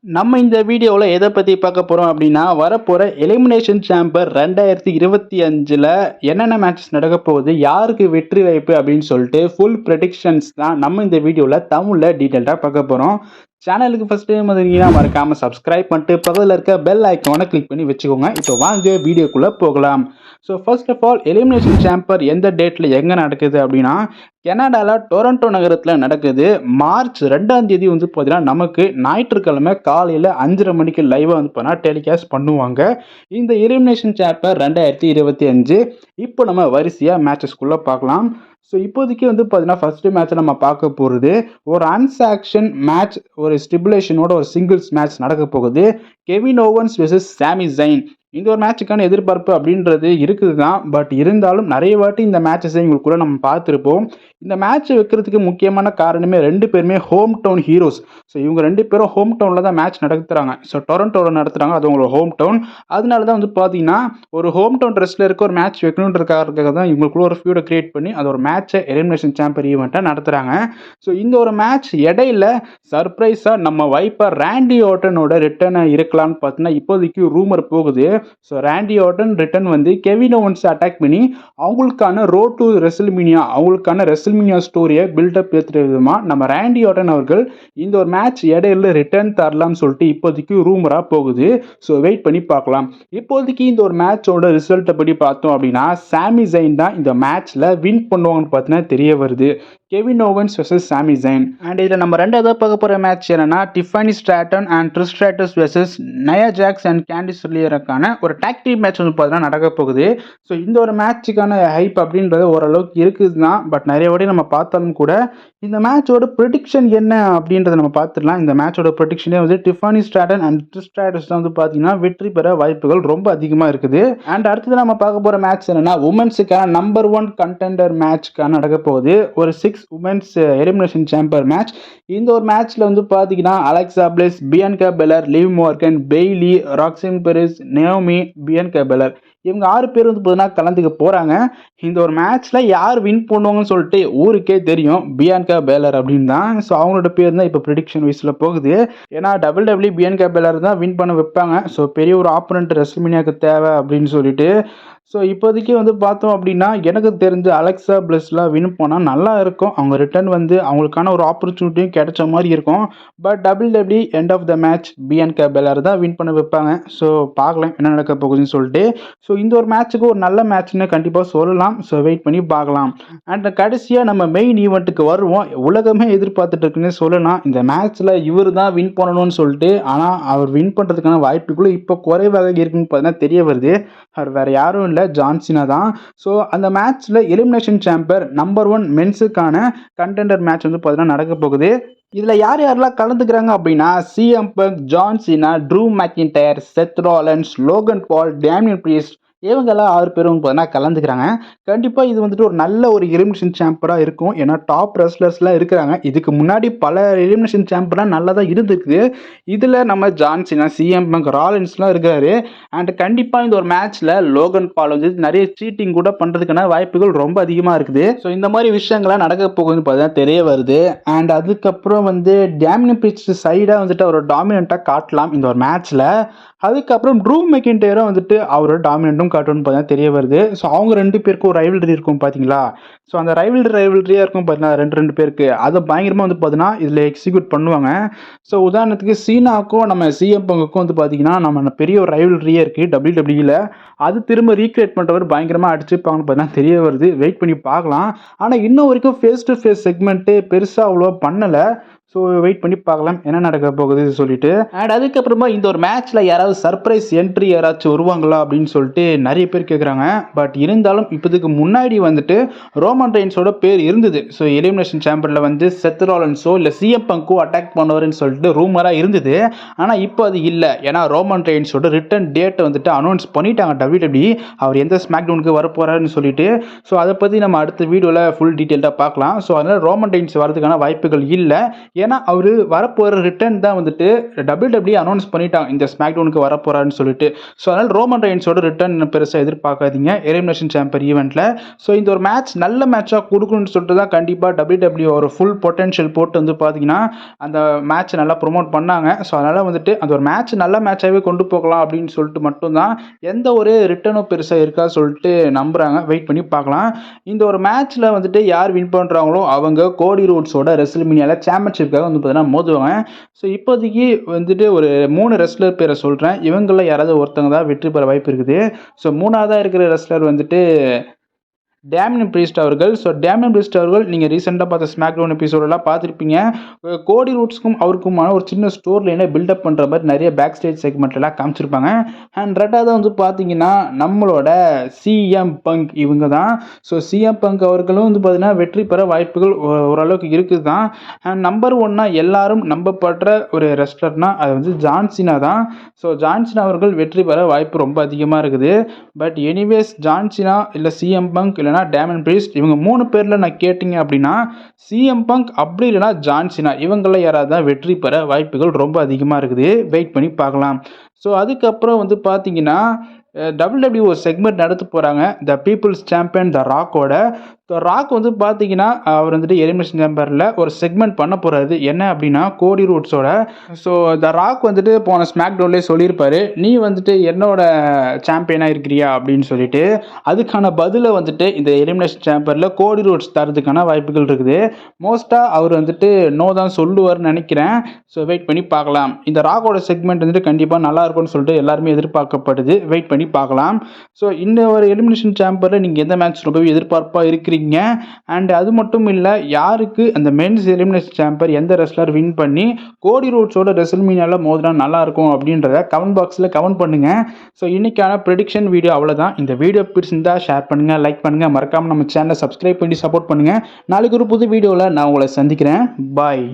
நம்ம இந்த வீடியோவில் எதை பற்றி பார்க்க போகிறோம் அப்படின்னா வரப்போகிற எலிமினேஷன் சேம்பர் 2025ல் என்னென்ன மேட்சஸ் நடக்க போகுது, யாருக்கு வெற்றி வாய்ப்பு அப்படின்னு சொல்லிட்டு ஃபுல் ப்ரெடிக்ஷன்ஸ் தான் நம்ம இந்த வீடியோவில் தமிழில் டீட்டெயில்டாக பார்க்க போகிறோம். சேனலுக்கு ஃபஸ்ட் டைம் வந்தீங்கன்னா மறக்காமல் சப்ஸ்கிரைப் பண்ணிட்டு பக்கத்தில் இருக்க பெல் ஐக்கானை கிளிக் பண்ணி வச்சுக்கோங்க. இப்போ வாங்க வீடியோக்குள்ளே போகலாம். So first of all elimination chamber எந்த டேட்டில் எங்கே நடக்குது அப்படின்னா கனடாவில் டொரண்டோ நகரத்தில் நடக்குது. மார்ச் 2ஆம் தேதி வந்து பார்த்தீங்கன்னா நமக்கு ஞாயிற்றுக்கிழமை காலையில் 5:30 மணிக்கு லைவாக வந்து பார்த்தீங்கன்னா டெலிகாஸ்ட் பண்ணுவாங்க இந்த எலிமினேஷன் சேம்பர் 2025. இப்போ நம்ம வரிசையாக மேட்சஸ்குள்ளே பார்க்கலாம். ஸோ இப்போதைக்கு வந்து பார்த்தீங்கன்னா ஃபர்ஸ்ட் மேட்ச்சை நம்ம பார்க்க போகிறது ஒரு அன்சாக்ஷன் மேட்ச், ஒரு ஸ்டிபுலேஷனோட ஒரு சிங்கிள்ஸ் மேட்ச் நடக்க போகுது. கெவின் ஓவன்ஸ் வெர்சஸ் சாமி ஜைன். இந்த ஒரு மேட்சுக்கான எதிர்பார்ப்பு அப்படின்றது இருக்குது தான். பட் இருந்தாலும் நிறைய வாட்டி இந்த மேட்சஸை இவங்களுக்கு கூட நம்ம பார்த்துருப்போம். இந்த மேட்ச் வைக்கிறதுக்கு முக்கியமான காரணமே ரெண்டு பேருமே ஹோம் டவுன் ஹீரோஸ். ஸோ இவங்க ரெண்டு பேரும் ஹோம் டவுனில் தான் மேட்ச் நடத்துகிறாங்க. ஸோ டொரண்டோவில் நடத்துகிறாங்க, அது உங்களோட ஹோம் டவுன். அதனால தான் வந்து பார்த்தீங்கன்னா ஒரு ஹோம் டவுன் ரெஸ்லருக்கு ஒரு மேட்ச் வைக்கணுன்றதுக்காக தான் இவங்களுக்குள்ள ஒரு ஃபியூடை கிரியேட் பண்ணி அது ஒரு மேட்சை எலிமினேஷன் சாம்பர் ஈவெண்ட்டாக நடத்துகிறாங்க. ஸோ இந்த ஒரு மேட்ச் இடையில சர்ப்ரைஸாக நம்ம வைப்பர் ராண்டி ஆர்டனோட ரிட்டர்ன் இருக்கலாம்னு பார்த்தீங்கன்னா இப்போதைக்கு ரூமர் போகுது. ஸோ ராண்டி ஆர்டன் ரிட்டர்ன் வந்து கெவின் ஓவன்ஸ் அட்டாக் பண்ணி அவங்களுக்கான ரோட் டு ரெசல்மீனியா, அவங்களுக்கான ரெசல்மீனியா ஸ்டோரியை பில்டப் ஏற்றுற விதமாக நம்ம ராண்டி ஆர்டன் அவர்கள் இந்த ஒரு மேட்ச் இடையில ரிட்டர்ன் தரலாம்னு சொல்லிட்டு இப்போதைக்கு ரூமராக போகுது. ஸோ வெயிட் பண்ணி பார்க்கலாம். இப்போதைக்கு இந்த ஒரு மேட்சோட ரிசல்ட்டை படி பார்த்தோம் அப்படின்னா சாமி ஜைன் தான் இந்த மேட்ச்சில் வின் பண்ணுவாங்கன்னு பார்த்தீங்கன்னா தெரிய வருது. கெவின் ஓவன்ஸ் வெர்சஸ் சாமி ஜைன். அண்ட் இதில் நம்ம ரெண்டாவது பார்க்க போகிற மேட்ச் என்னன்னா Tiffany Stratton and Trish Stratus versus Nia Jax and Candice லியருக்கான ஒரு டாக் டீம் மேட்ச் வந்து பார்த்தீங்கன்னா நடக்க போகுது. ஸோ இந்த ஒரு மேட்சுக்கான ஹைப் அப்படின்றது ஓரளவுக்கு இருக்குது தான். பட் நிறைய வாட்டி நம்ம பார்த்தாலும் கூட இந்த மேட்சோட ப்ரெடிக்ஷன் என்ன அப்படின்றத நம்ம பார்த்துடலாம். இந்த மேட்சோட ப்ரெடிக்ஷனே வந்து Tiffany Stratton and Trish stratus தான் வந்து பார்த்தீங்கன்னா வெற்றி பெற வாய்ப்புகள் ரொம்ப அதிகமாக இருக்குது. அண்ட் அடுத்தது நம்ம பார்க்க போகிற மேட்ச் என்னன்னா உமன்ஸுக்கான நம்பர் 1 கண்டெண்டர் மேட்ச்க்கான நடக்க போகுது. ஒரு 6 உமன்ஸ் எலிமினேஷன் சேம்பர் மேட்ச். இந்த ஒரு மேட்ச்ல வந்து பார்த்தீங்கன்னா Alexa Bliss, Bianca Belair, Liv Morgan, Bayley, Roxanne Perez, Naomi, Bianca Belair இவங்க 6 பேர் வந்து பார்த்தீங்கன்னா கலந்துக்க போகிறாங்க. இந்த ஒரு மேட்ச்சில் யார் வின் பண்ணுவாங்கன்னு சொல்லிட்டு ஊருக்கே தெரியும், பியான்கா பெலர் அப்படின்னு தான். ஸோ அவங்களோட பேர் தான் இப்போ ப்ரெடிக்ஷன் வைஸில் போகுது. ஏன்னா டபிள்யூ பியான்கா பெலர் தான் வின் பண்ண வைப்பாங்க. ஸோ பெரிய ஒரு ஆப்போனன்ட் ரெஸ்ல்மேனியாவுக்கு தேவை அப்படின்னு சொல்லிட்டு ஸோ இப்போதைக்கு வந்து பார்த்தோம் அப்படின்னா எனக்கு தெரிஞ்ச அலெக்சா பிளஸ்லாம் வின் போனால் நல்லா இருக்கும். அவங்க ரிட்டர்ன் வந்து அவங்களுக்கான ஒரு ஆப்பர்ச்சுனிட்டியும் கிடைச்ச மாதிரி இருக்கும். பட் டபிள்யூ end of the match Bianca Belair தான் வின் பண்ண வைப்பாங்க. ஸோ பார்க்கலாம் என்ன நடக்க போகுதுன்னு சொல்லிட்டு. ஸோ இந்த ஒரு மேட்ச்சுக்கு ஒரு நல்ல மேட்ச்னு கண்டிப்பாக சொல்லலாம். ஸோ வெயிட் பண்ணி பார்க்கலாம். அண்ட் கடைசியாக நம்ம மெயின் ஈவெண்ட்டுக்கு வருவோம். உலகமே எதிர்பார்த்துட்டு இருக்குன்னு சொல்லலாம். இந்த மேட்ச்சில் இவர் தான் வின் பண்ணணும்னு சொல்லிட்டு, ஆனால் அவர் வின் பண்ணுறதுக்கான வாய்ப்புகளும் இப்போ குறைவாக இருக்குன்னு பார்த்தீங்கன்னா தெரிய வருது. அவர் வேறு யாரும் இல்லை, ஜான் சீனா தான். ஸோ அந்த மேட்ச்சில் எலிமினேஷன் சேம்பர் நம்பர் 1 மென்ஸுக்கான கண்டெண்டர் மேட்ச் வந்து பார்த்தீங்கன்னா நடக்க போகுது. இதில் யார் யாரெல்லாம் கலந்துக்கிறாங்க அப்படின்னா CM Punk, John Cena, Drew McIntyre, Seth Rollins, Logan Paul, Damian Priest இவங்கெல்லாம் 6 பேரும் பார்த்தீங்கன்னா கலந்துக்கிறாங்க. கண்டிப்பாக இது வந்துட்டு ஒரு நல்ல ஒரு எலிமினேஷன் சேம்பராக இருக்கும். ஏன்னா டாப் ரெஸ்லர்ஸ்லாம் இருக்கிறாங்க. இதுக்கு முன்னாடி பல எலிமினேஷன் சேம்பர்லாம் நல்லா தான் இருந்துக்குது. இதில் நம்ம ஜான் சீனா, சிஎம் பங்க், ராலின்ஸ்லாம் இருக்காரு. அண்ட் கண்டிப்பாக இந்த ஒரு மேட்ச்சில் லோகன் பால் வந்து நிறைய சீட்டிங் கூட பண்ணுறதுக்கான வாய்ப்புகள் ரொம்ப அதிகமாக இருக்குது. ஸோ இந்த மாதிரி விஷயங்கள்லாம் நடக்க போகுதுன்னு பார்த்தீங்கன்னா தெரிய வருது. அண்ட் அதுக்கப்புறம் வந்து டேமியன் பிரீஸ்ட் சைடாக வந்துட்டு அவர் டாமினண்ட்டாக காட்டலாம் இந்த ஒரு மேட்ச்சில். அதுக்கப்புறம் ட்ரூ மெக்கின்டையரும் வந்துட்டு அவரோட டாமினண்ட்டும் காட்டணும்னு பார்த்தீங்கன்னா தெரிய வருது. ஸோ அவங்க 2 பேருக்கும் ஒரு ரைவல்ரி இருக்கும் பார்த்தீங்களா. ஸோ அந்த ரைவல்ரியாக இருக்கும் பார்த்தீங்கன்னா ரெண்டு பேருக்கு அதை பயங்கரமாக வந்து பார்த்தீங்கன்னா இதில் எக்ஸிக்யூட் பண்ணுவாங்க. ஸோ உதாரணத்துக்கு சீனாக்கும் நம்ம சிஎம் பங்குக்கும் வந்து பார்த்தீங்கன்னா நம்ம பெரிய ஒரு ரைவல்ரியே இருக்குது டபிள்யூடபிள்யூல. அது திரும்ப ரீக்ரியேட் பண்ணுறவர் பயங்கரமாக அடிச்சுப்பாங்கன்னு பார்த்தீங்கன்னா தெரிய வருது. வெயிட் பண்ணி பார்க்கலாம். ஆனால் இன்னும் வரைக்கும் ஃபேஸ் டு ஃபேஸ் செக்மெண்ட்டு பெருசாக அவ்வளோ பண்ணலை. ஸோ வெயிட் பண்ணி பார்க்கலாம் என்ன நடக்க போகுது சொல்லிட்டு. அண்ட் அதுக்கப்புறமா இந்த ஒரு மேட்ச்சில் யாராவது சர்ப்ரைஸ் என்ட்ரி யாராச்சும் வருவாங்களா அப்படின்னு சொல்லிட்டு நிறைய பேர் கேட்குறாங்க. பட் இருந்தாலும் இப்போதுக்கு முன்னாடி வந்துட்டு ரோமன் ரெயின்ஸோட பேர் இருந்தது. ஸோ எலிமினேஷன் சேம்பரில் வந்து செத் ராலன்ஸோ இல்லை சிஎம் பங்கோ அட்டாக் பண்ணுவாருன்னு சொல்லிட்டு ரூமராக இருந்தது. ஆனால் இப்போ அது இல்லை. ஏன்னா ரோமன் ரெயின்ஸோட ரிட்டர்ன் டேட்டை வந்துட்டு அனௌன்ஸ் பண்ணிட்டாங்க டபிள்யூடபிள்யூ. அவர் எந்த ஸ்மாக்டவுனுக்கு வரப்போறாருன்னு சொல்லிட்டு. ஸோ அதை பற்றி நம்ம அடுத்த வீடியோவில் ஃபுல் டீட்டெயில்டாக பார்க்கலாம். ஸோ அதனால் ரோமன் ரெயின்ஸ் வரதுக்கான வாய்ப்புகள் இல்லை. ஏன்னா அவரு வரப்போகிற ரிட்டர்ன் தான் வந்துட்டு WWE அனௌன்ஸ் பண்ணிட்டாங்க இந்த ஸ்மாக்டவுனுக்கு வரப்போறாருன்னு சொல்லிட்டு. ஸோ அதனால் ரோமன் ரெயின்ஸோட ரிட்டர்ன் பெருசாக எதிர்பார்க்காதீங்க எலிமினேஷன் சாம்பர் ஈவெண்ட்டில். ஸோ இந்த ஒரு மேட்ச் நல்ல மேட்சாக கொடுக்கணும்னு சொல்லிட்டு தான் கண்டிப்பாக WWE ஒரு ஃபுல் பொட்டன்ஷியல் போட்டு வந்து பார்த்தீங்கன்னா அந்த மேட்ச்சை நல்லா ப்ரொமோட் பண்ணாங்க. ஸோ அதனால் வந்துட்டு அந்த ஒரு மேட்ச் நல்ல மேட்சாகவே கொண்டு போகலாம் அப்படின்னு சொல்லிட்டு மட்டும்தான் எந்த ஒரு ரிட்டர்னும் பெருசாக இருக்கா சொல்லிட்டு நம்புகிறாங்க. வெயிட் பண்ணி பார்க்கலாம். இந்த ஒரு மேட்ச்சில் வந்துட்டு யார் வின் பண்ணுறாங்களோ அவங்க கோடி ரோட்ஸோட ரெஸ்ல்மேனியாவில் சாம்பியன்ஷிப்காக வந்து பார்த்தீங்கன்னா மோதுவாங்க. ஸோ இப்போதைக்கு வந்துட்டு ஒரு 3 ரெஸ்லர் பேரை சொல்கிறேன். இவங்களில் யாராவது ஒருத்தங்க தான் வெற்றி பெற வாய்ப்பு இருக்குது. ஸோ 3ஆவதாக இருக்கிற ரெஸ்லர் வந்துட்டு டேமியன் பிரிஸ்ட் அவர்கள். ஸோ டேமியன் பிரிஸ்ட் அவர்கள் நீங்கள் ரீசெண்டாக பார்த்த ஸ்மாக்டவுன் எபிசோடெல்லாம் பார்த்துருப்பீங்க. கோடி ரூட்ஸ்க்கும் அவருக்குமான ஒரு சின்ன ஸ்டோர் லைனை பில்டப் பண்ணுற மாதிரி நிறைய பேக் ஸ்டேஜ் செக்மெண்ட்லாம் காமிச்சிருப்பாங்க. அண்ட் ரெண்டாவது வந்து பார்த்தீங்கன்னா நம்மளோட சிஎம் பங்க் இவங்க தான். ஸோ சிஎம் பங்க் அவர்களும் வந்து பார்த்தீங்கன்னா வெற்றி பெற வாய்ப்புகள் ஓரளவுக்கு இருக்குது தான். அண்ட் நம்பர் 1 எல்லாரும் நம்பப்படுற ஒரு ரெஸ்லர்னா அது வந்து ஜான்சினா தான். ஸோ ஜான்சினா அவர்கள் வெற்றி பெற வாய்ப்பு ரொம்ப அதிகமாக இருக்குது. பட் எனிவேஸ் ஜான்சினா இல்லை சிஎம் பங்க் இல்லைனா டேமன் பிரிஸ்ட் இவங்க 3 பேரில் நான் கேட்டிங்க அப்படின்னா சிஎம் பங்க் அப்படி இல்லைனா ஜான்சினா இவங்களில் யாராவது தான் வெற்றி பெற வாய்ப்புகள் ரொம்ப அதிகமாக இருக்குது. வெயிட் பண்ணி பார்க்கலாம். ஸோ அதுக்கப்புறம் வந்து பார்த்தீங்கன்னா WWE ஒரு செக்மெண்ட் நடத்த போகிறாங்க த பீப்புள்ஸ் சாம்பியன் த ராக்கோட. ராக் வந்து பார்த்தீங்கன்னா அவர் வந்துட்டு எலிமினேஷன் சாம்பரில் ஒரு செக்மெண்ட் பண்ண போகிறாரு. என்ன அப்படின்னா கோடி ரூட்ஸோட. ஸோ த ராக் வந்துட்டு போன ஸ்மாக்டவுன்லேயே சொல்லியிருப்பாரு நீ வந்துட்டு என்னோட சாம்பியனாக இருக்கிறியா அப்படின்னு சொல்லிட்டு. அதுக்கான பதிலை வந்துட்டு இந்த எலிமினேஷன் சாம்பரில் கோடி ரூட்ஸ் தரதுக்கான வாய்ப்புகள் இருக்குது. மோஸ்ட்டாக அவர் வந்துட்டு நோ தான் சொல்லுவார்னு நினைக்கிறேன். ஸோ வெயிட் பண்ணி பார்க்கலாம். இந்த ராக்கோட செக்மெண்ட் வந்துட்டு கண்டிப்பாக நல்லா இருக்கும்னு சொல்லிட்டு எல்லாருமே எதிர்பார்க்கப்படுது. வெயிட் பண்ணி பார்க்கலாம். ஸோ இந்த ஒரு எலிமினேஷன் சாம்பரில் நீங்கள் எந்த மேட்ச் ரொம்பவே எதிர்பார்ப்பாக இருக்கிறீங்க? அண்ட் அது மட்டும் இல்லை யாருக்கு அந்த மென்ஸ் எலிமினேஷன் சாம்பர் எந்த ரெஸ்லர் வின் பண்ணி கோடி ரூட்ஸோட ரெஸ்ல்மேனியாவில் மோதினா நல்லா இருக்கும் அப்படின்றத கமெண்ட் பாக்ஸில் கமெண்ட் பண்ணுங்க. ஸோ இன்னைக்கான ப்ரெடிக்ஷன் வீடியோ அவ்வளோதான். இந்த வீடியோ பிடிச்சிருந்தா ஷேர் பண்ணுங்க, லைக் பண்ணுங்க, மறக்காம நம்ம சேனலை சப்ஸ்கிரைப் பண்ணி சப்போர்ட் பண்ணுங்க. நாளைக்கு ஒரு புது வீடியோவில் நான் உங்களை சந்திக்கிறேன். பாய்.